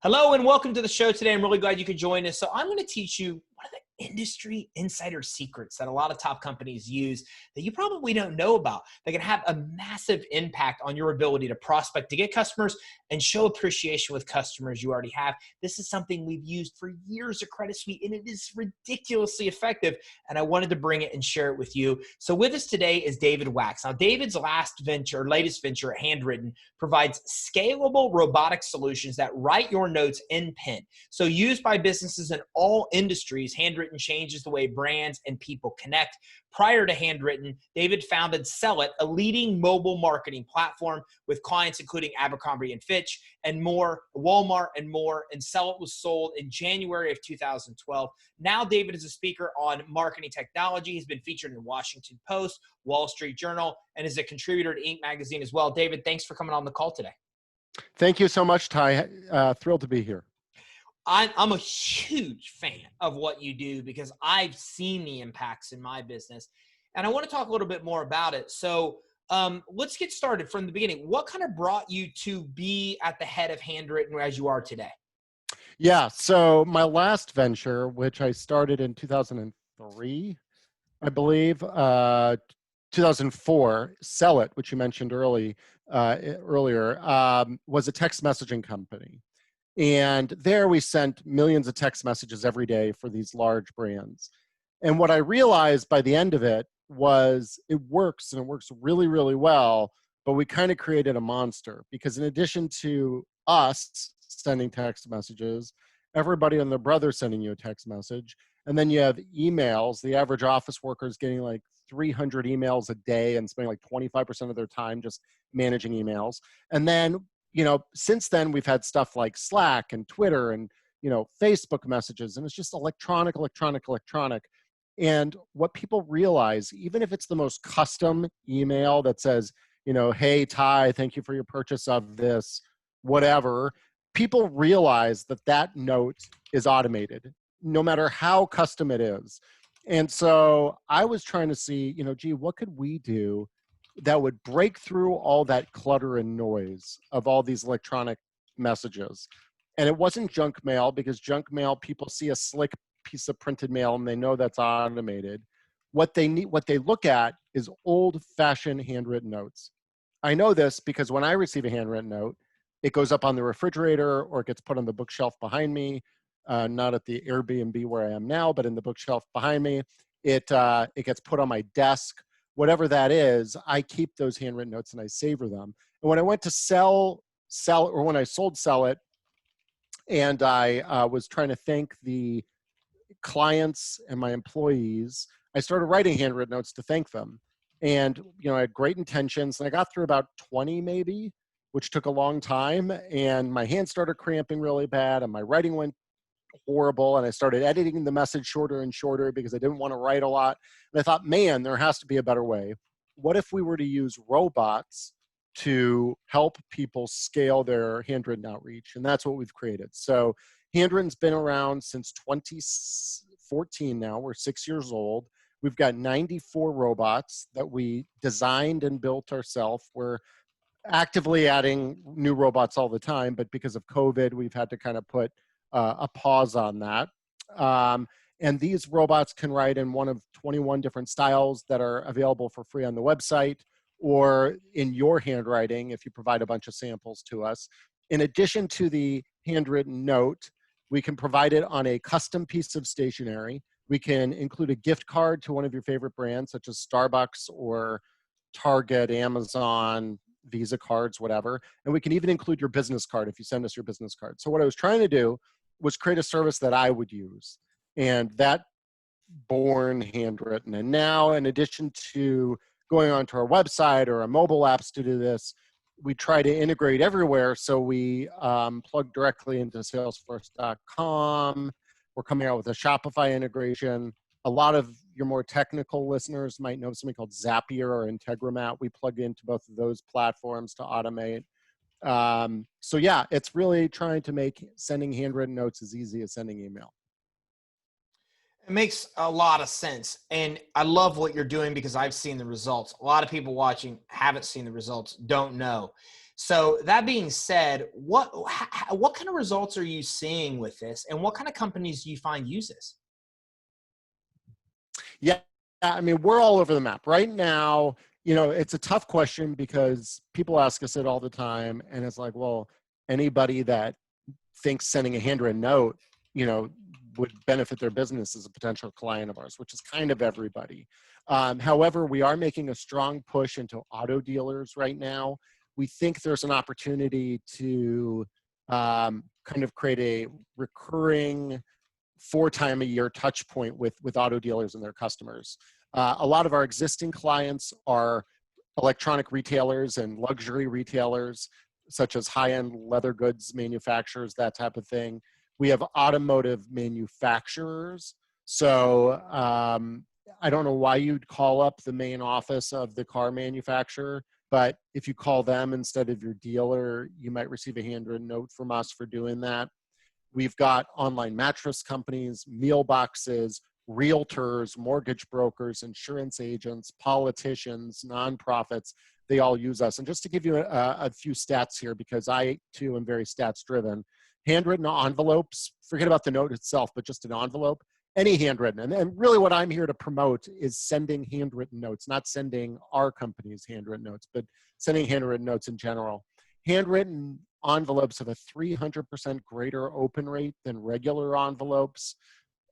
Hello and welcome to the show today. I'm really glad you could join us. So I'm going to teach you one of the industry insider secrets that a lot of top companies use that you probably don't know about that can have a massive impact on your ability to prospect, to get customers, and show appreciation with customers you already have. This is something we've used for years at Credit Suite, and it is ridiculously effective, and I wanted to bring it and share it with you. So with us today is David Wachs. Now, David's latest venture at Handwritten provides scalable robotic solutions that write your notes in pen. So used by businesses in all industries, Handwritten changes the way brands and people connect. Prior to Handwritten, David founded Cellit, a leading mobile marketing platform with clients including Abercrombie and Fitch and more, Walmart and more, and Cellit was sold in January of 2012. Now David is a speaker on marketing technology. He's been featured in the Washington Post, Wall Street Journal, and is a contributor to Inc. magazine as well. David, thanks for coming on the call today. Thank you so much, Ty. Thrilled to be here. I'm a huge fan of what you do because I've seen the impacts in my business, and I want to talk a little bit more about it. So let's get started from the beginning. What kind of brought you to be at the head of Handwritten as you are today? Yeah, so my last venture, which I started in 2003, I believe, 2004, Cellit, which you mentioned earlier, was a text messaging company. And there we sent millions of text messages every day for these large brands. And what I realized by the end of it was it works, and it works really, really well, but we kind of created a monster because in addition to us sending text messages, everybody and their brother sending you a text message, and then you have emails. The average office worker is getting like 300 emails a day and spending like 25% of their time just managing emails. And then since then, we've had stuff like Slack and Twitter and, Facebook messages, and it's just electronic. And what people realize, even if it's the most custom email that says, hey, Ty, thank you for your purchase of this, whatever, people realize that note is automated, no matter how custom it is. And so I was trying to see, what could we do that would break through all that clutter and noise of all these electronic messages. And it wasn't junk mail, because junk mail, people see a slick piece of printed mail and they know that's automated. What they look at is old-fashioned handwritten notes. I know this because when I receive a handwritten note, it goes up on the refrigerator or it gets put on the bookshelf behind me, not at the Airbnb where I am now, but in the bookshelf behind me. It gets put on my desk. Whatever that is, I keep those handwritten notes and I savor them. And when I went to when I sold Cellit, and I was trying to thank the clients and my employees, I started writing handwritten notes to thank them. And I had great intentions, and I got through about 20 maybe, which took a long time. And my hands started cramping really bad, and my writing went horrible, and I started editing the message shorter and shorter because I didn't want to write a lot. And I thought, man, there has to be a better way. What if we were to use robots to help people scale their handwritten outreach? And that's what we've created. So Handwritten's been around since 2014 now. We're 6 years old. We've got 94 robots that we designed and built ourselves. We're actively adding new robots all the time, but because of COVID, we've had to kind of put a pause on that. And these robots can write in one of 21 different styles that are available for free on the website, or in your handwriting if you provide a bunch of samples to us. In addition to the handwritten note, we can provide it on a custom piece of stationery. We can include a gift card to one of your favorite brands, such as Starbucks or Target, Amazon, Visa cards, whatever. And we can even include your business card if you send us your business card. So what I was trying to do was create a service that I would use, and that born Handwritten. And now, in addition to going onto our website or our mobile apps to do this, we try to integrate everywhere. So we plug directly into Salesforce.com. We're coming out with a Shopify integration. A lot of your more technical listeners might know something called Zapier or Integromat. We plug into both of those platforms to automate. So yeah, it's really trying to make sending handwritten notes as easy as sending email. It makes a lot of sense. And I love what you're doing because I've seen the results. A lot of people watching haven't seen the results, don't know. So that being said, what kind of results are you seeing with this, and what kind of companies do you find use this? Yeah, I mean, we're all over the map right now. It's a tough question because people ask us it all the time, and it's like, well, anybody that thinks sending a handwritten note, you know, would benefit their business as a potential client of ours, which is kind of everybody. However, we are making a strong push into auto dealers right now. We think there's an opportunity to kind of create a recurring 4 time a year touch point with auto dealers and their customers. A lot of our existing clients are electronic retailers and luxury retailers, such as high-end leather goods manufacturers, that type of thing. We have automotive manufacturers. So I don't know why you'd call up the main office of the car manufacturer, but if you call them instead of your dealer, you might receive a handwritten note from us for doing that. We've got online mattress companies, meal boxes, realtors, mortgage brokers, insurance agents, politicians, nonprofits. They all use us. And just to give you a few stats here, because I too am very stats driven, handwritten envelopes, forget about the note itself, but just an envelope, any handwritten. And really what I'm here to promote is sending handwritten notes, not sending our company's handwritten notes, but sending handwritten notes in general. Handwritten envelopes have a 300% greater open rate than regular envelopes.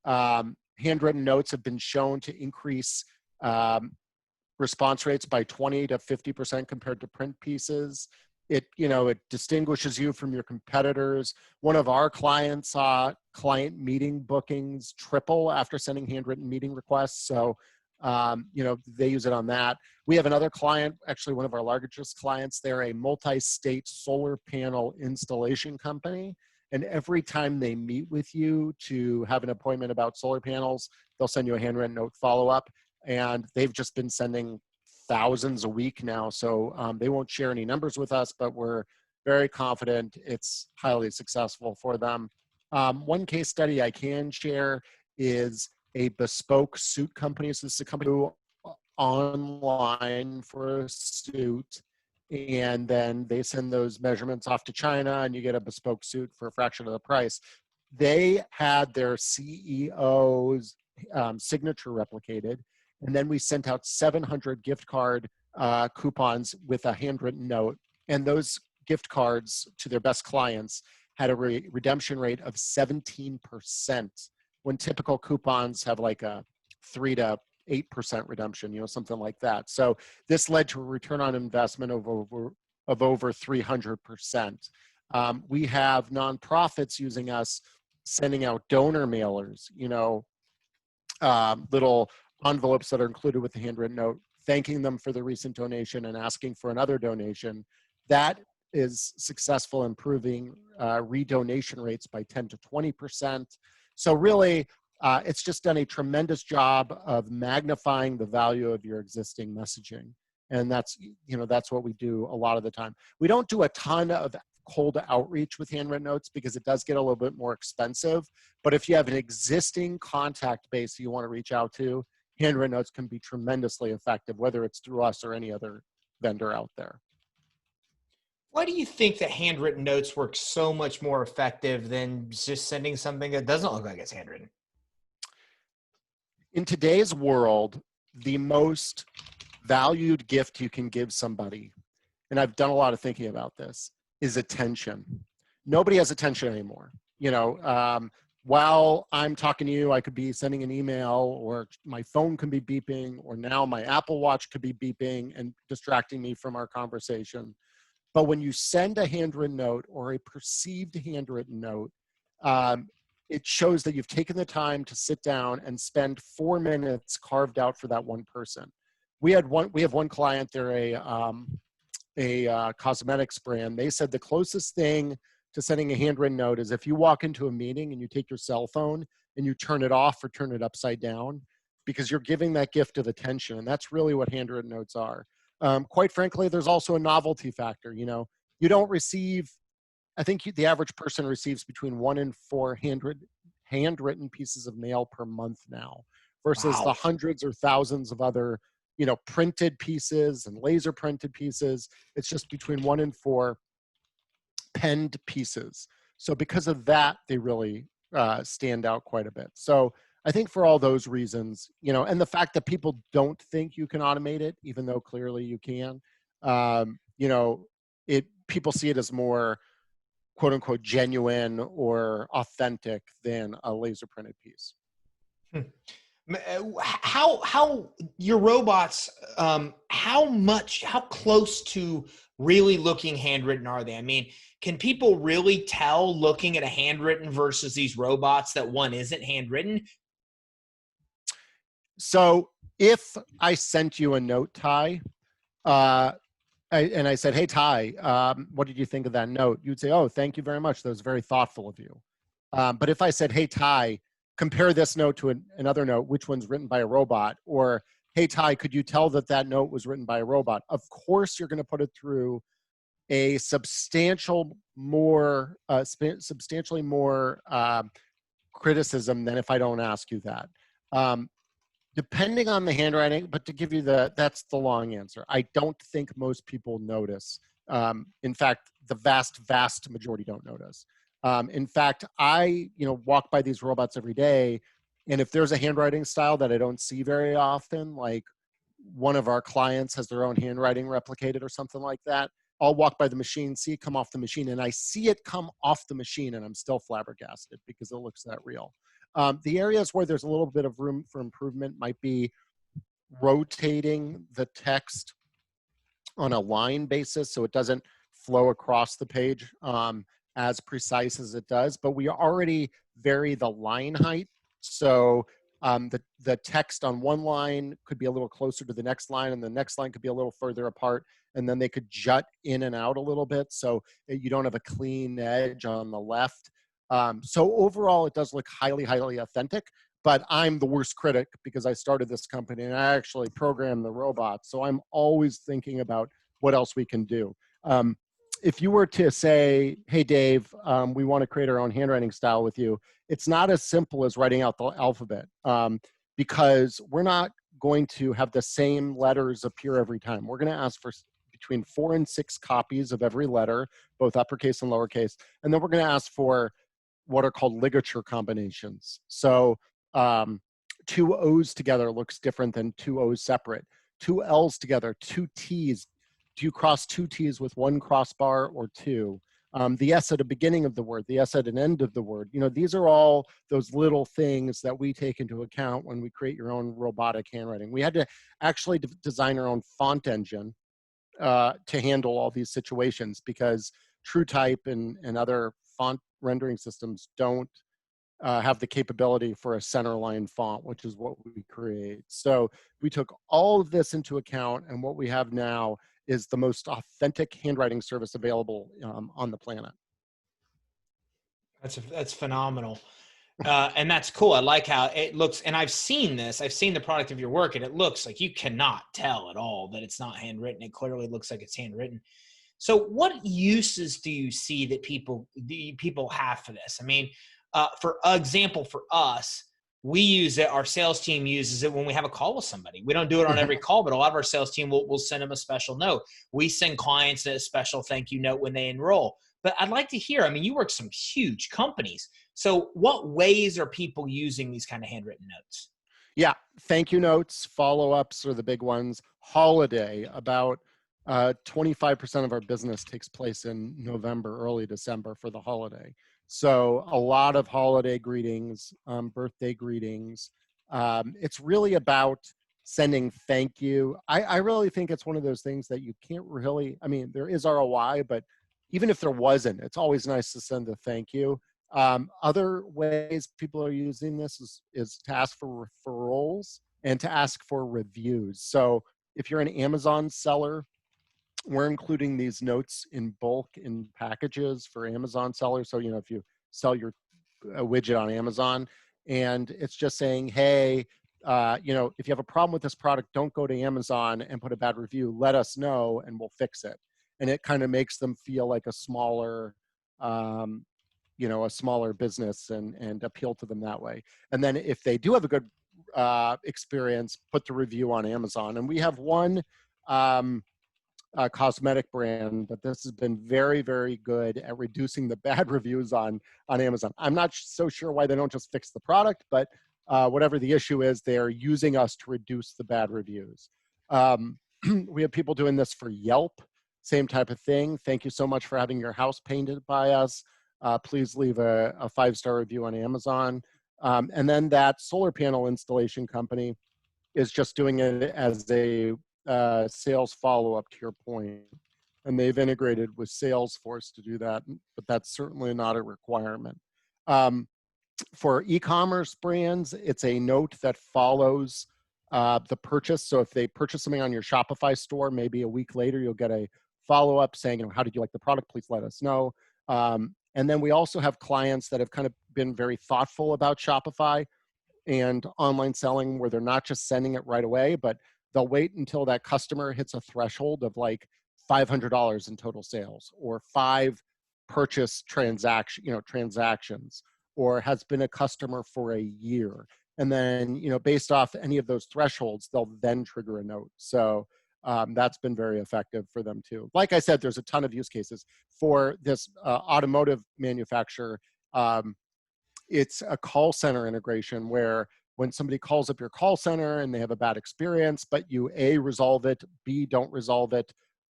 Handwritten notes have been shown to increase response rates by 20 to 50% compared to print pieces. It distinguishes you from your competitors. One of our clients saw client meeting bookings triple after sending handwritten meeting requests. So, they use it on that. We have another client, actually one of our largest clients. They're a multi-state solar panel installation company. And every time they meet with you to have an appointment about solar panels, they'll send you a handwritten note follow-up. And they've just been sending thousands a week now. So they won't share any numbers with us, but we're very confident it's highly successful for them. One case study I can share is a bespoke suit company. So this is a company who online for a suit, and then they send those measurements off to China and you get a bespoke suit for a fraction of the price. They had their CEO's signature replicated, and then we sent out 700 gift card coupons with a handwritten note, and those gift cards to their best clients had a redemption rate of 17%, when typical coupons have like a 3 to 8% redemption, something like that. So this led to a return on investment of over 300%. We have nonprofits using us, sending out donor mailers, little envelopes that are included with the handwritten note, thanking them for the recent donation and asking for another donation. That is successful, improving redonation rates by 10 to 20%. So really, it's just done a tremendous job of magnifying the value of your existing messaging. And that's what we do a lot of the time. We don't do a ton of cold outreach with handwritten notes because it does get a little bit more expensive. But if you have an existing contact base you want to reach out to, handwritten notes can be tremendously effective, whether it's through us or any other vendor out there. Why do you think that handwritten notes work so much more effective than just sending something that doesn't look like it's handwritten? In today's world, the most valued gift you can give somebody, and I've done a lot of thinking about this, is attention. Nobody has attention anymore. While I'm talking to you, I could be sending an email, or my phone can be beeping, or now my Apple Watch could be beeping and distracting me from our conversation. But when you send a handwritten note or a perceived handwritten note, it shows that you've taken the time to sit down and spend 4 minutes carved out for that one person. We have one client, they're a cosmetics brand. They said the closest thing to sending a handwritten note is if you walk into a meeting and you take your cell phone and you turn it off or turn it upside down, because you're giving that gift of attention. And that's really what handwritten notes are. Quite frankly, there's also a novelty factor. You don't receive, I think the average person receives between 1 and 4 handwritten pieces of mail per month now, versus Wow. the hundreds or thousands of other printed pieces and laser printed pieces. It's just between 1 and 4 penned pieces. So because of that, they really stand out quite a bit. So I think for all those reasons, and the fact that people don't think you can automate it, even though clearly you can, people see it as more quote unquote genuine or authentic than a laser printed piece. How your robots, how close to really looking handwritten are they? I mean, can people really tell looking at a handwritten versus these robots that one isn't handwritten? So if I sent you a note, Ty, and I said, hey, Ty, what did you think of that note? You'd say, oh, thank you very much. That was very thoughtful of you. But if I said, hey, Ty, compare this note to another note, which one's written by a robot? Or, hey, Ty, could you tell that that note was written by a robot? Of course, you're going to put it through a substantially more criticism than if I don't ask you that. Depending on the handwriting, but to give you that's the long answer. I don't think most people notice. In fact, the vast majority don't notice. In fact, I walk by these robots every day, and if there's a handwriting style that I don't see very often, like one of our clients has their own handwriting replicated or something like that, I'll walk by the machine, see it come off the machine, and I see it come off the machine, and I'm still flabbergasted because it looks that real. The areas where there's a little bit of room for improvement might be rotating the text on a line basis so it doesn't flow across the page as precise as it does, but we already vary the line height. So the text on one line could be a little closer to the next line, and the next line could be a little further apart, and then they could jut in and out a little bit so you don't have a clean edge on the left. So overall, it does look highly, highly authentic, but I'm the worst critic because I started this company and I actually programmed the robot. So I'm always thinking about what else we can do. If you were to say, hey, Dave, we want to create our own handwriting style with you, it's not as simple as writing out the alphabet because we're not going to have the same letters appear every time. We're going to ask for between 4 and 6 copies of every letter, both uppercase and lowercase. And then we're going to ask for what are called ligature combinations. So 2 O's together looks different than 2 O's separate. 2 L's together, 2 T's. Do you cross 2 T's with 1 crossbar or 2? The S at the beginning of the word, the S at an end of the word. These are all those little things that we take into account when we create your own robotic handwriting. We had to actually design our own font engine to handle all these situations because TrueType and other font rendering systems don't have the capability for a centerline font, which is what we create. So we took all of this into account, and what we have now is the most authentic handwriting service available on the planet. That's phenomenal. And that's cool. I like how it looks. And I've seen this. I've seen the product of your work, and it looks like you cannot tell at all that it's not handwritten. It clearly looks like it's handwritten. So what uses do you see that people have for this? I mean, for example, for us, we use it. Our sales team uses it when we have a call with somebody. We don't do it on every call, but a lot of our sales team will send them a special note. We send clients a special thank you note when they enroll. But I'd like to hear, I mean, you work some huge companies. So what ways are people using these kind of handwritten notes? Yeah, thank you notes, follow-ups are the big ones. Holiday, about 25% of our business takes place in November, early December for the holiday. So a lot of holiday greetings, birthday greetings. It's really about sending thank you. I really think it's one of those things that you can't really, I mean, there is ROI, but even if there wasn't, it's always nice to send a thank you. Other ways people are using this is to ask for referrals and to ask for reviews. So if you're an Amazon seller, we're including these notes in bulk in packages for Amazon sellers. So, if you sell your widget on Amazon and it's just saying, hey, if you have a problem with this product, don't go to Amazon and put a bad review. Let us know and we'll fix it. And it kind of makes them feel like a smaller, a smaller business and appeal to them that way. And then if they do have a good experience, put the review on Amazon. And we have one cosmetic brand, but this has been very, very good at reducing the bad reviews on Amazon. I'm not so sure why they don't just fix the product, but whatever the issue is, they're using us to reduce the bad reviews. We have people doing this for Yelp, same type of thing. Thank you so much for having your house painted by us. Please leave a 5-star review on Amazon. And then that solar panel installation company is just doing it as a sales follow-up, to your point. And they've integrated with Salesforce to do that, but that's certainly not a requirement. For e-commerce brands, it's a note that follows the purchase. So if they purchase something on your Shopify store, maybe a week later, you'll get a follow-up saying, you know, how did you like the product? Please let us know. And then we also have clients that have kind of been very thoughtful about Shopify and online selling, where they're not just sending it right away, but they'll wait until that customer hits a threshold of like $500 in total sales, or 5 purchase transactions, or has been a customer for a year. And then, you know, based off any of those thresholds, they'll then trigger a note. So that's been very effective for them too. Like I said, there's a ton of use cases for this automotive manufacturer. It's a call center integration where when somebody calls up your call center and they have a bad experience, but you A, resolve it, B, don't resolve it,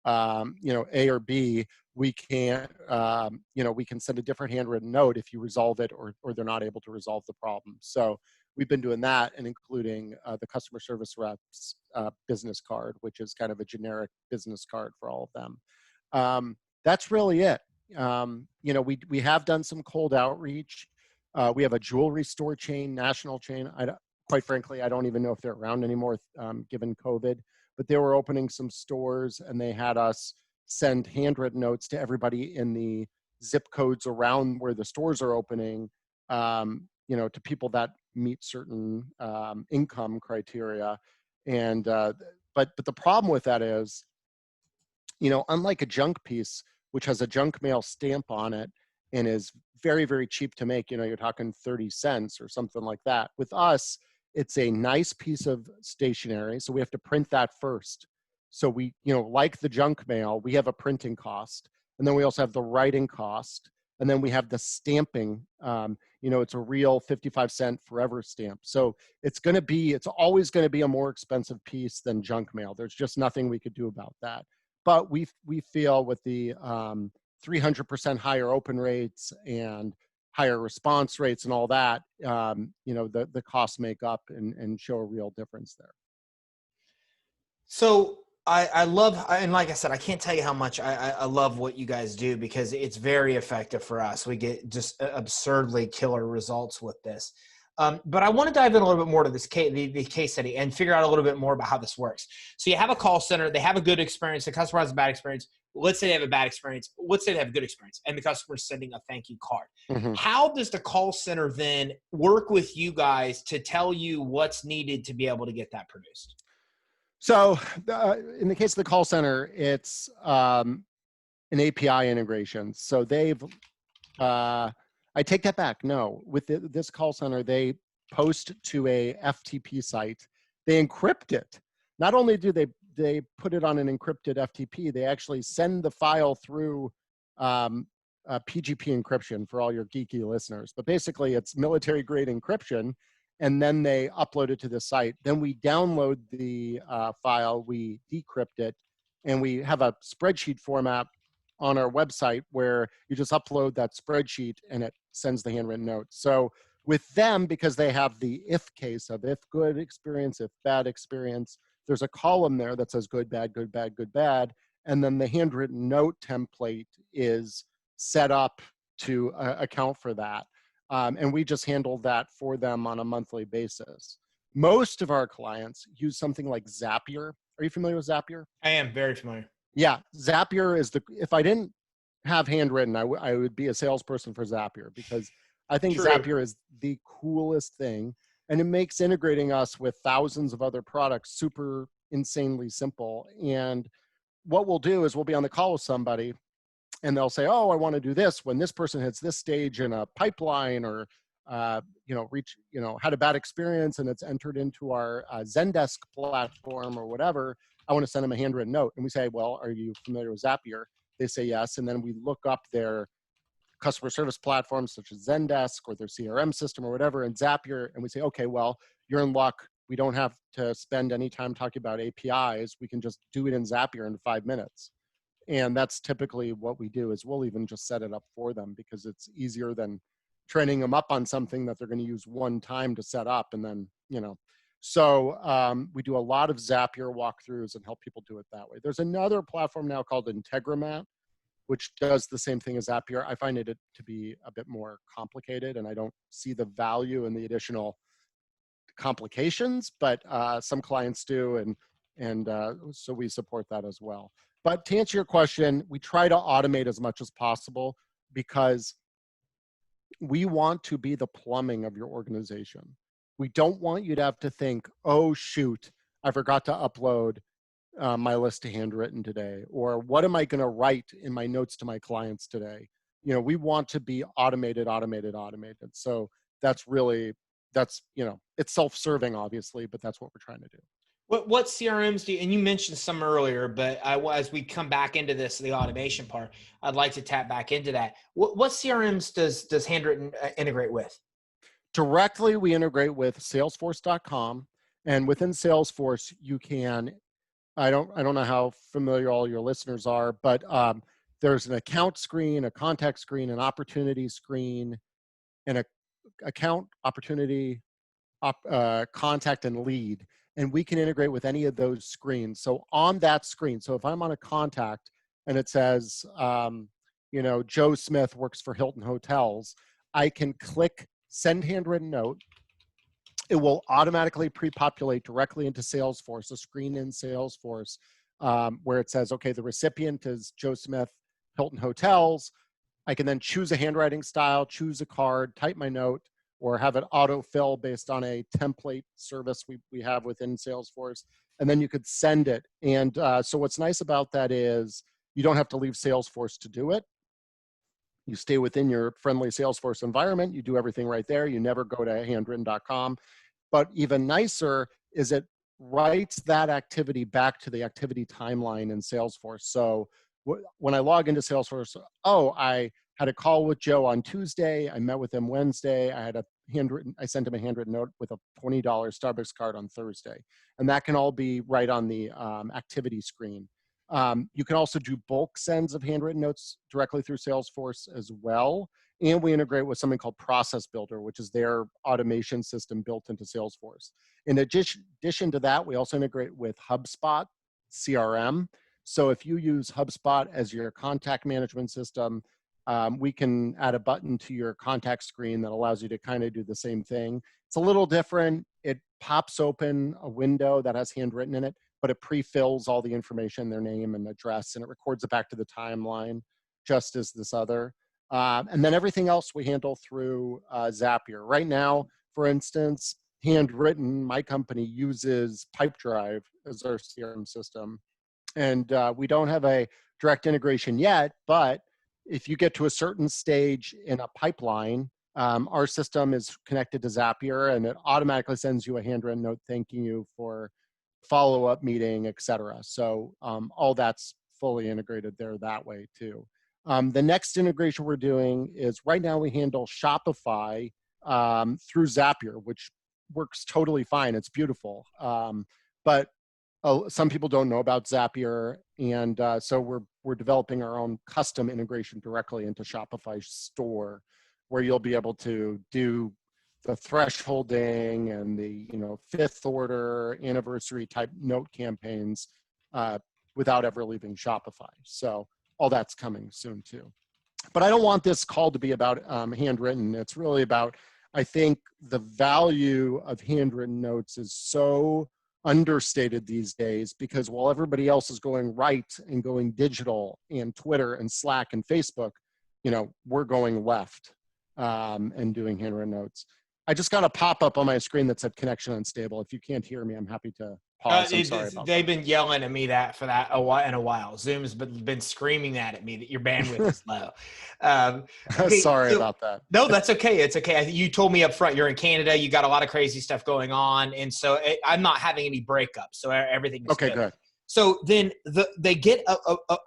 you know, A or B, we can, you know, we can send a different handwritten note if you resolve it or they're not able to resolve the problem. So we've been doing that, and including the customer service rep's business card, which is kind of a generic business card for all of them. That's really it. You know, we have done some cold outreach. We have a jewelry store chain, national chain. Quite frankly, I don't even know if they're around anymore, given COVID, but they were opening some stores, and they had us send handwritten notes to everybody in the zip codes around where the stores are opening, you know, to people that meet certain income criteria. And but the problem with that is, you know, unlike a junk piece, which has a junk mail stamp on it and is very, very cheap to make, you know, you're talking 30 cents or something like that. With us, it's a nice piece of stationery, so we have to print that first. So we, you know, like the junk mail, we have a printing cost, and then we also have the writing cost, and then we have the stamping. You know, it's a real 55-cent forever stamp. So it's always going to be a more expensive piece than junk mail. There's just nothing we could do about that. But we feel with the 300% higher open rates and higher response rates and all that, you know, the costs make up and show a real difference there. So I love, and like I said, I can't tell you how much I love what you guys do, because it's very effective for us. We get just absurdly killer results with this. But I want to dive in a little bit more to this the case study and figure out a little bit more about how this works. So you have a call center, they have a good experience, the customer has a bad experience. Let's say they have a bad experience. Let's say they have a good experience, and the customer is sending a thank you card. Mm-hmm. How does the call center then work with you guys to tell you what's needed to be able to get that produced? So in the case of the call center, it's an API integration. So I take that back. No, with this call center, they post to a FTP site. They encrypt it. Not only do they put it on an encrypted FTP, they actually send the file through PGP encryption for all your geeky listeners. But basically, it's military-grade encryption, and then they upload it to the site. Then we download the file, we decrypt it, and we have a spreadsheet format on our website where you just upload that spreadsheet and it sends the handwritten note. So with them, because they have the if case of if good experience, if bad experience, there's a column there that says good, bad, good, bad, good, bad. And then the handwritten note template is set up to account for that. And we just handle that for them on a monthly basis. Most of our clients use something like Zapier. Are you familiar with Zapier? I am very familiar. Yeah, Zapier is if I didn't have handwritten, I would be a salesperson for Zapier, because I think True. Zapier is the coolest thing, and it makes integrating us with thousands of other products super insanely simple. And what we'll do is we'll be on the call with somebody, and they'll say, oh, I want to do this when this person hits this stage in a pipeline, or had a bad experience and it's entered into our Zendesk platform or whatever, I want to send them a handwritten note. And we say, well, are you familiar with Zapier? They say yes. And then we look up their customer service platforms such as Zendesk or their CRM system or whatever, and Zapier, and we say, okay, well, you're in luck. We don't have to spend any time talking about APIs. We can just do it in Zapier in 5 minutes. And that's typically what we do, is we'll even just set it up for them because it's easier than training them up on something that they're going to use one time to set up. And then, so we do a lot of Zapier walkthroughs and help people do it that way. There's another platform now called Integromat, which does the same thing as Zapier. I find it to be a bit more complicated, and I don't see the value in the additional complications, but some clients do, and so we support that as well. But to answer your question, we try to automate as much as possible because we want to be the plumbing of your organization. We don't want you to have to think, oh, shoot, I forgot to upload my list to Handwritten today, or what am I going to write in my notes to my clients today? We want to be automated. So that's it's self-serving, obviously, but that's what we're trying to do. What CRMs do you, and you mentioned some earlier, but as we come back into the automation part, I'd like to tap back into that. What CRMs does Handwritten integrate with? Directly, we integrate with Salesforce.com, and within Salesforce, you can, I don't know how familiar all your listeners are, but there's an account screen, a contact screen, an opportunity screen, and a account, opportunity, contact, and lead. And we can integrate with any of those screens. So on that screen, so if I'm on a contact and it says, Joe Smith works for Hilton Hotels, I can click send handwritten note. It will automatically pre-populate directly into Salesforce, a screen in Salesforce, where it says, okay, the recipient is Joe Smith, Hilton Hotels. I can then choose a handwriting style, choose a card, type my note, or have it autofill based on a template service we have within Salesforce. And then you could send it. And so what's nice about that is you don't have to leave Salesforce to do it. You stay within your friendly Salesforce environment. You do everything right there. You never go to handwrytten.com. But even nicer is it writes that activity back to the activity timeline in Salesforce. So when I log into Salesforce, I had a call with Joe on Tuesday. I met with him Wednesday. I sent him a handwritten note with a $20 Starbucks card on Thursday. And that can all be right on the activity screen. You can also do bulk sends of handwritten notes directly through Salesforce as well. And we integrate with something called Process Builder, which is their automation system built into Salesforce. In addition to that, we also integrate with HubSpot CRM. So if you use HubSpot as your contact management system, we can add a button to your contact screen that allows you to kind of do the same thing. It's a little different. It pops open a window that has handwritten in it, but it pre-fills all the information, their name and address, and it records it back to the timeline, just as this other. And then everything else we handle through Zapier. Right now, for instance, Handwritten, my company, uses Pipedrive as our CRM system. And we don't have a direct integration yet, but if you get to a certain stage in a pipeline, our system is connected to Zapier, and it automatically sends you a handwritten note thanking you for follow-up meeting, et cetera. So all that's fully integrated there that way too. The next integration we're doing is right now we handle Shopify through Zapier, which works totally fine. It's beautiful. But some people don't know about Zapier, and so we're developing our own custom integration directly into Shopify store, where you'll be able to do the thresholding and the fifth order anniversary type note campaigns without ever leaving Shopify. So all that's coming soon too. But I don't want this call to be about handwritten. It's really about, I think the value of handwritten notes is so understated these days, because while everybody else is going right and going digital and Twitter and Slack and Facebook, we're going left and doing handwritten notes. I just got a pop-up on my screen that said connection unstable. If you can't hear me, I'm happy to pause. I'm sorry about they've that. been yelling at me for that in a while. Zoom's been screaming that at me that your bandwidth is low. Okay, Sorry so, about that. no, that's okay. It's okay. You told me up front you're in Canada. You got a lot of crazy stuff going on, and so I'm not having any breakups. So everything is Okay, good. So then they get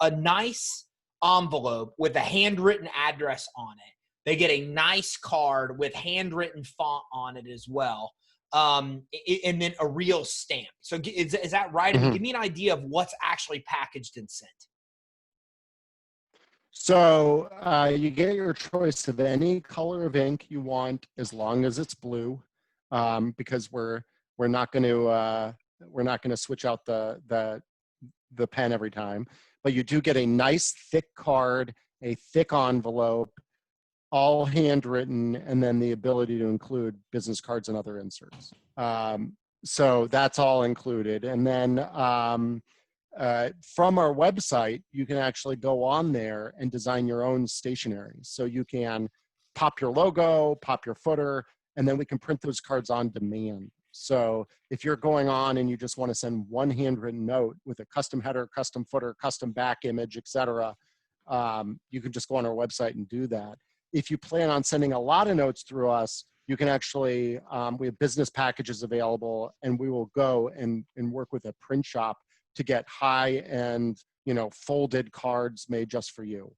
a nice envelope with a handwritten address on it. They get a nice card with handwritten font on it as well. And then a real stamp. So is that right? I mean, give me an idea of what's actually packaged and sent. So you get your choice of any color of ink you want, as long as it's blue, because we're not going to switch out the pen every time. But you do get a nice thick card, a thick envelope, all handwritten, and then the ability to include business cards and other inserts. So that's all included. And then from our website, you can actually go on there and design your own stationery. So you can pop your logo, pop your footer, and then we can print those cards on demand. So if you're going on and you just want to send one handwritten note with a custom header, custom footer, custom back image, etc., you can just go on our website and do that. If you plan on sending a lot of notes through us, you can actually, we have business packages available, and we will go and work with a print shop to get high-end, folded cards made just for you.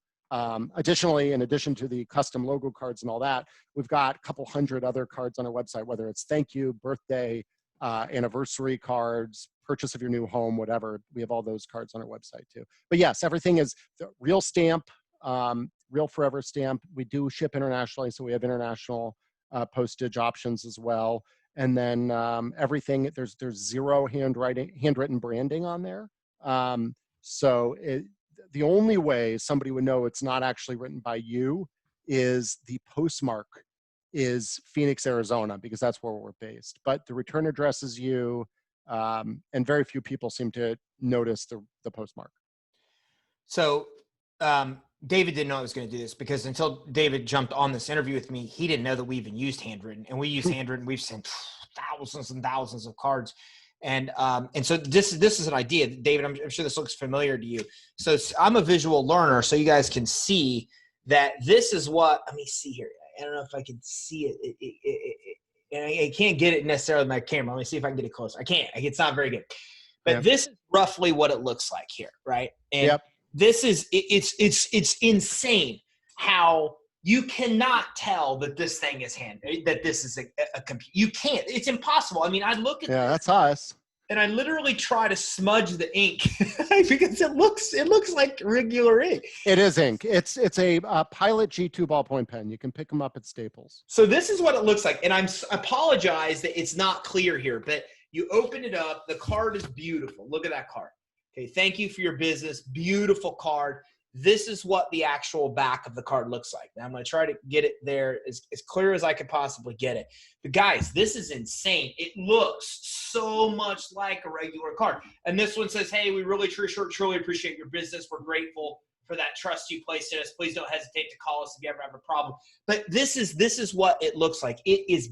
Additionally, in addition to the custom logo cards and all that, we've got a couple hundred other cards on our website, whether it's thank you, birthday, anniversary cards, purchase of your new home, whatever. We have all those cards on our website too. But yes, everything is the real stamp, real forever stamp. We do ship internationally, so we have international postage options as well. And then everything, there's zero handwritten branding on there. So the only way somebody would know it's not actually written by you is the postmark is Phoenix, Arizona, because that's where we're based. But the return address is you, and very few people seem to notice the postmark. So David didn't know I was going to do this, because until David jumped on this interview with me, he didn't know that we even used handwritten. And we use handwritten. We've sent thousands and thousands of cards. And so this is an idea. David, I'm sure this looks familiar to you. So I'm a visual learner, so you guys can see that this is what, let me see here. I don't know if I can see it. And I can't get it necessarily with my camera. Let me see if I can get it closer. I can't. It's not very good. But this is roughly what it looks like here, right? And this is, it's insane how you cannot tell that this thing is that this is a computer. You can't. It's impossible. I mean, I look at that's us. And I literally try to smudge the ink because it looks like regular ink. It is ink. It's a Pilot G2 ballpoint pen. You can pick them up at Staples. So this is what it looks like. And I apologize that it's not clear here, but you open it up. The card is beautiful. Look at that card. Okay, thank you for your business. Beautiful card. This is what the actual back of the card looks like. Now I'm going to try to get it there as clear as I could possibly get it. But guys, this is insane. It looks so much like a regular card. And this one says, hey, we really truly appreciate your business. We're grateful for that trust you placed in us. Please don't hesitate to call us if you ever have a problem. But this is what it looks like. It is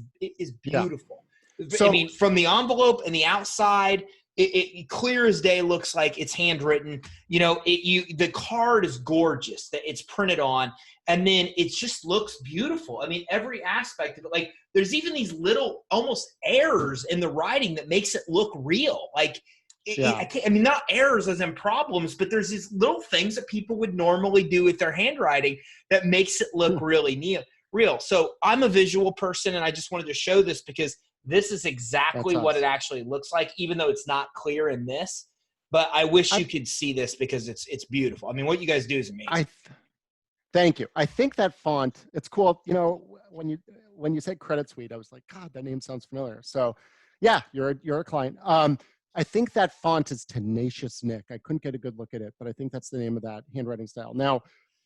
beautiful. Yeah. So, I mean, from the envelope and the outside, it clear as day looks like it's handwritten. The card is gorgeous that it's printed on, and then it just looks beautiful. I mean, every aspect of it. Like, there's even these little almost errors in the writing that makes it look real. Like, I mean, not errors as in problems, but there's these little things that people would normally do with their handwriting that makes it look really real. So I'm a visual person, and I just wanted to show this because this is exactly what it actually looks like, even though it's not clear in this. But I wish you could see this because it's beautiful. I mean, what you guys do is amazing. Thank you. I think that font, it's cool. When you said Credit Suite, I was like, God, that name sounds familiar. So yeah, you're a client. I think that font is Tenacious Nick. I couldn't get a good look at it, but I think that's the name of that handwriting style. Now,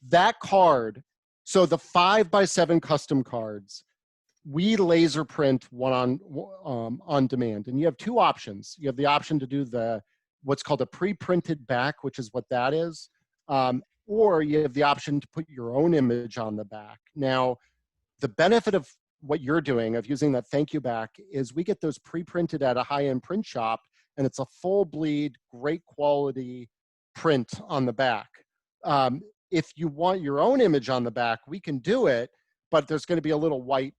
that card, so the 5x7 custom cards, we laser print one on demand, and you have two options. You have the option to do what's called a pre-printed back, which is what that is, or you have the option to put your own image on the back. Now, the benefit of what you're doing, of using that thank you back, is we get those pre-printed at a high-end print shop, and it's a full bleed, great quality print on the back. If you want your own image on the back, we can do it, but there's going to be a little white,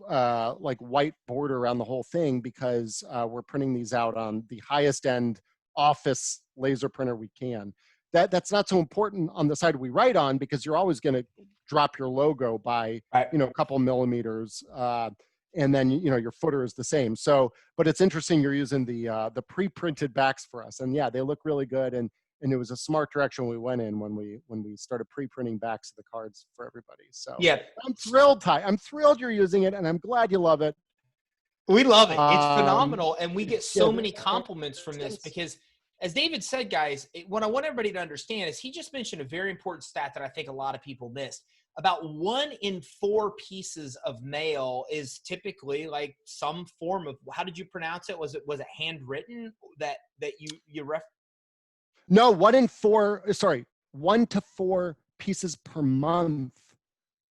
like white border around the whole thing, because we're printing these out on the highest end office laser printer we can. That's not so important on the side we write on, because you're always going to drop your logo by, Right. you know, a couple millimeters, and then, you know, your footer is the same. So, but it's interesting you're using the pre-printed backs for us, and yeah, they look really good. And it was a smart direction we went in when we started pre-printing backs of the cards for everybody. So Yeah. I'm thrilled, Ty. I'm thrilled you're using it, and I'm glad you love it. We love it. It's phenomenal. And we get yeah, so many compliments from this because, as David said, guys, what I want everybody to understand is he just mentioned a very important stat that I think a lot of people missed. About 1 in 4 pieces of mail is typically like some form of, how did you pronounce it? Was it handwritten that you ref? No, 1 to 4 pieces per month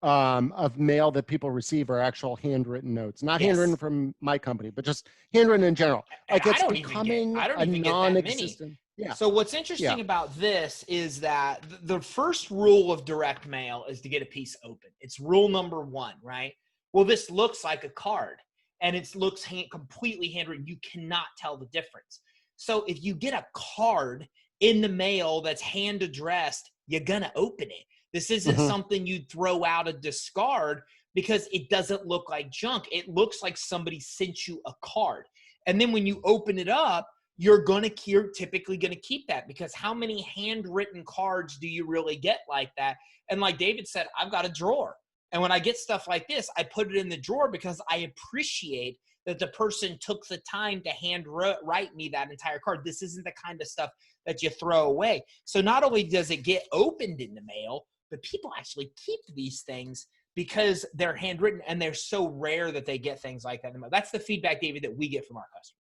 of mail that people receive are actual handwritten notes, not handwritten from my company, but just handwritten in general. Like, And it's becoming a non-existent. Yeah. So what's interesting about this is that the first rule of direct mail is to get a piece open. It's rule number 1, right? Well, this looks like a card, and it looks completely handwritten. You cannot tell the difference. So if you get a card in the mail that's hand addressed, you're gonna open it. This isn't something you'd throw out or discard, because it doesn't look like junk. It looks like somebody sent you a card. And then when you open it up, you're typically going to keep that, because how many handwritten cards do you really get like that? And like David said, I've got a drawer. And when I get stuff like this, I put it in the drawer because I appreciate that the person took the time to write me that entire card. This isn't the kind of stuff that you throw away. So not only does it get opened in the mail, but people actually keep these things because they're handwritten, and they're so rare that they get things like that in the mail. That's the feedback, David, that we get from our customers.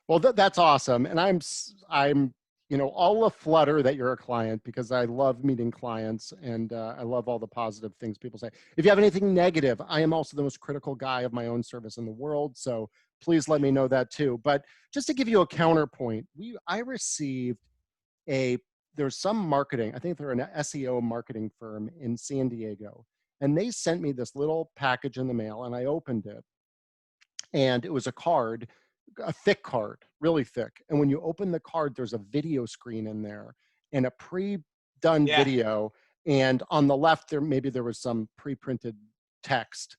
Well, that's awesome. And I'm, you know, all a flutter that you're a client, because I love meeting clients, and I love all the positive things people say. If you have anything negative, I am also the most critical guy of my own service in the world. So please let me know that too. But just to give you a counterpoint, I received there's some marketing, I think they're an SEO marketing firm in San Diego, and they sent me this little package in the mail, and I opened it, and it was a card, a thick card, really thick. And when you open the card, there's a video screen in there and a pre-done video. And on the left, there was some pre-printed text.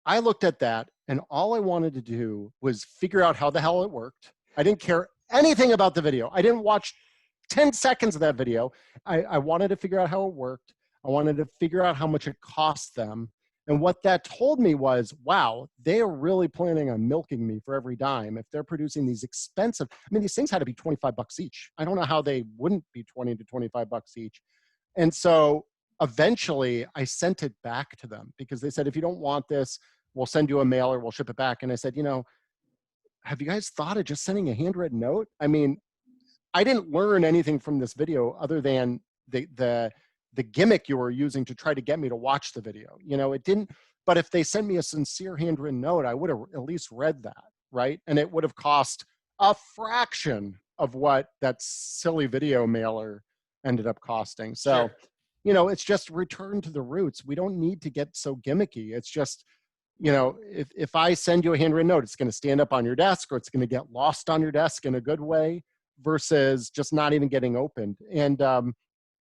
I looked at that, and all I wanted to do was figure out how the hell it worked. I didn't care anything about the video. I didn't watch 10 seconds of that video. I wanted to figure out how it worked. I wanted to figure out how much it cost them. And what that told me was, wow, they are really planning on milking me for every dime. If they're producing these expensive, I mean, these things had to be $25 each. I don't know how they wouldn't be 20 to $25 each. And so eventually I sent it back to them, because they said, if you don't want this, we'll send you a mailer, we'll ship it back. And I said, you know, have you guys thought of just sending a handwritten note? I mean, I didn't learn anything from this video other than the gimmick you were using to try to get me to watch the video. You know, it didn't, but if they sent me a sincere handwritten note, I would have at least read that, right? And it would have cost a fraction of what that silly video mailer ended up costing. So, you know, it's just return to the roots. We don't need to get so gimmicky. It's just, you know, if I send you a handwritten note, it's going to stand up on your desk, or it's going to get lost on your desk in a good way, versus just not even getting opened. And,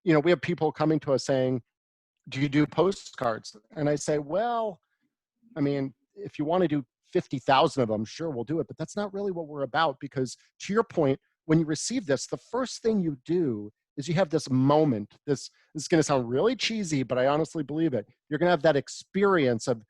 you know, we have people coming to us saying, do you do postcards? And I say, well, I mean, if you want to do 50,000 of them, sure, we'll do it. But that's not really what we're about, because to your point, when you receive this, the first thing you do is you have this moment. This is going to sound really cheesy, but I honestly believe it. You're going to have that experience of,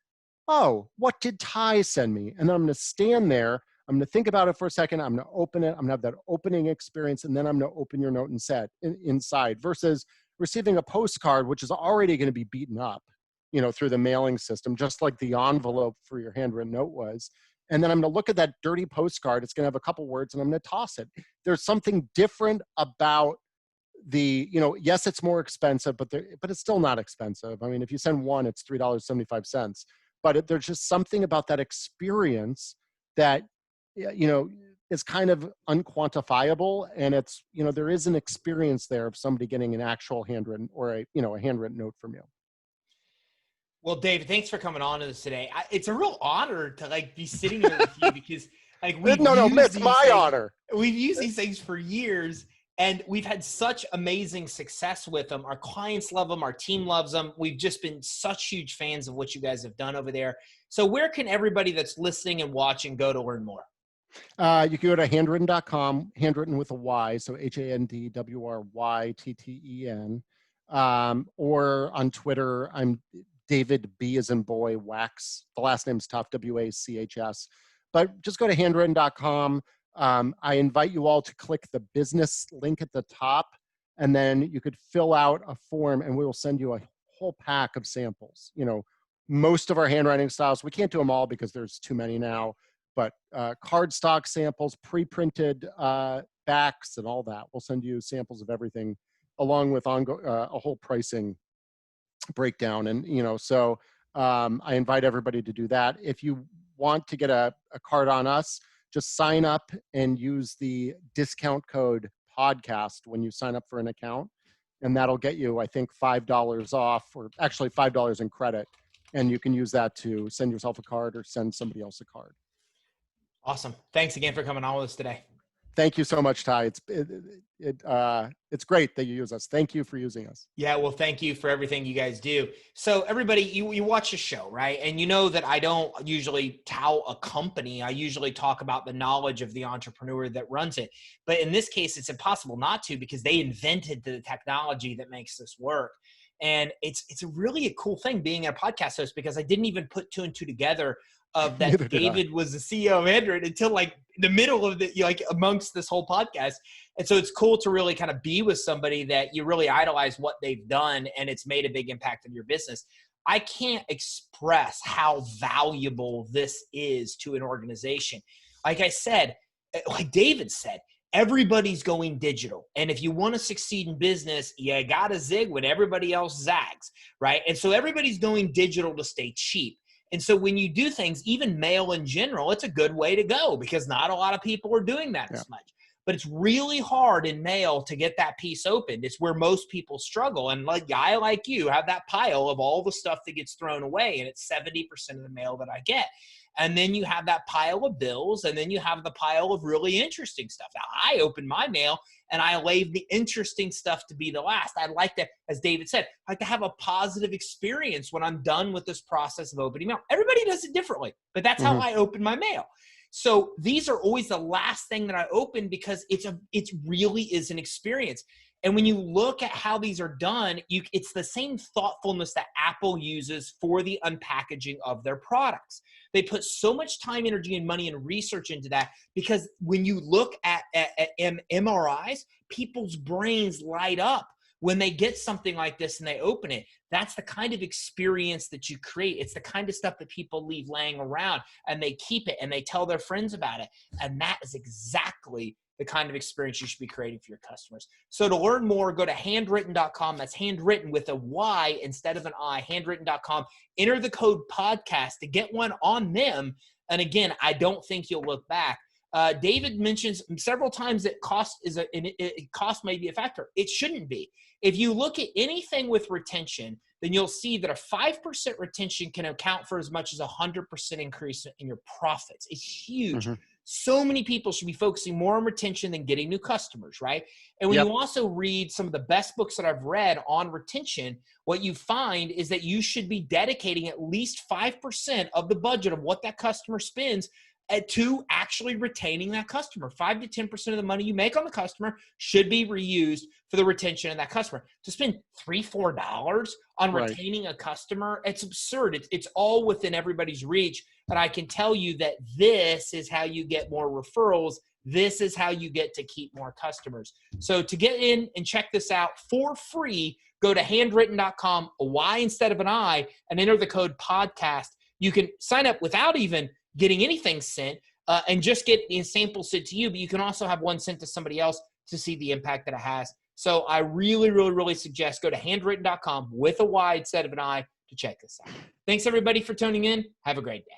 oh, what did Ty send me? And then I'm going to stand there. I'm going to think about it for a second. I'm going to open it. I'm going to have that opening experience. And then I'm going to open your note inside, versus receiving a postcard, which is already going to be beaten up, you know, through the mailing system, just like the envelope for your handwritten note was. And then I'm going to look at that dirty postcard. It's going to have a couple words, and I'm going to toss it. There's something different about you know, yes, it's more expensive, but it's still not expensive. I mean, if you send one, it's $3.75. But there's just something about that experience that, you know, is kind of unquantifiable, and it's, there is an experience there of somebody getting an actual handwritten or a handwritten note from you. Well, David, thanks for coming on to this today. It's a real honor to be sitting here with you because It's my honor. We've used these things for years, and we've had such amazing success with them. Our clients love them. Our team loves them. We've just been such huge fans of what you guys have done over there. So where can everybody that's listening and watching go to learn more? You can go to handwrytten.com, handwritten with a Y, so HANDWRYTTEN, or on Twitter, I'm David B as in boy, Wachs. The last name's tough, WACHS. But just go to handwrytten.com. I invite you all to click the business link at the top, and then you could fill out a form, and we will send you a whole pack of samples. Most of our handwriting styles, we can't do them all because there's too many now, but cardstock samples, pre-printed backs, and all that. We'll send you samples of everything, along with a whole pricing breakdown. And so I invite everybody to do that. If you want to get a card on us, just sign up and use the discount code podcast when you sign up for an account, and that'll get you, I think, $5 off, or actually $5 in credit, and you can use that to send yourself a card or send somebody else a card. Awesome. Thanks again for coming on with us today. Thank you so much, Ty. It's great that you use us. Thank you for using us. Yeah, well, thank you for everything you guys do. So everybody, you watch the show, right? And you know that I don't usually tout a company. I usually talk about the knowledge of the entrepreneur that runs it. But in this case, it's impossible not to, because they invented the technology that makes this work. And it's really a cool thing being a podcast host, because I didn't even put two and two together of that David was the CEO of Handwrytten until the middle of amongst this whole podcast. And so it's cool to really kind of be with somebody that you really idolize what they've done, and it's made a big impact on your business. I can't express how valuable this is to an organization. Like I said, like David said, everybody's going digital. And if you want to succeed in business, you got to zig when everybody else zags, right? And so everybody's going digital to stay cheap. And so when you do things, even mail in general, it's a good way to go, because not a lot of people are doing that as much. But it's really hard in mail to get that piece opened. It's where most people struggle. And like guy like you have that pile of all the stuff that gets thrown away, and it's 70% of the mail that I get. And then you have that pile of bills, and then you have the pile of really interesting stuff. Now, I open my mail, and I leave the interesting stuff to be the last. I'd like to, as David said, I like to have a positive experience when I'm done with this process of opening mail. Everybody does it differently, but that's how I open my mail. So these are always the last thing that I open, because it really is an experience. And when you look at how these are done, it's the same thoughtfulness that Apple uses for the unpackaging of their products. They put so much time, energy, and money and research into that, because when you look at MRIs, people's brains light up when they get something like this and they open it. That's the kind of experience that you create. It's the kind of stuff that people leave laying around, and they keep it and they tell their friends about it. And that is exactly the kind of experience you should be creating for your customers. So to learn more, go to handwrytten.com. That's handwritten with a Y instead of an I, handwrytten.com. Enter the code podcast to get one on them. And again, I don't think you'll look back. David mentions several times that cost may be a factor. It shouldn't be. If you look at anything with retention, then you'll see that a 5% retention can account for as much as a 100% increase in your profits. It's huge. So many people should be focusing more on retention than getting new customers, right? And when you also read some of the best books that I've read on retention, what you find is that you should be dedicating at least 5% of the budget of what that customer spends to actually retaining that customer. 5 to 10% of the money you make on the customer should be reused for the retention of that customer. To spend $3, $4 on retaining a customer, it's absurd. It's all within everybody's reach. But I can tell you that this is how you get more referrals. This is how you get to keep more customers. So to get in and check this out for free, go to handwrytten.com, a Y instead of an I, and enter the code podcast. You can sign up without even getting anything sent and just get the sample sent to you, but you can also have one sent to somebody else to see the impact that it has. So I really, really, really suggest go to handwrytten.com with a Y instead of an I to check this out. Thanks everybody for tuning in. Have a great day.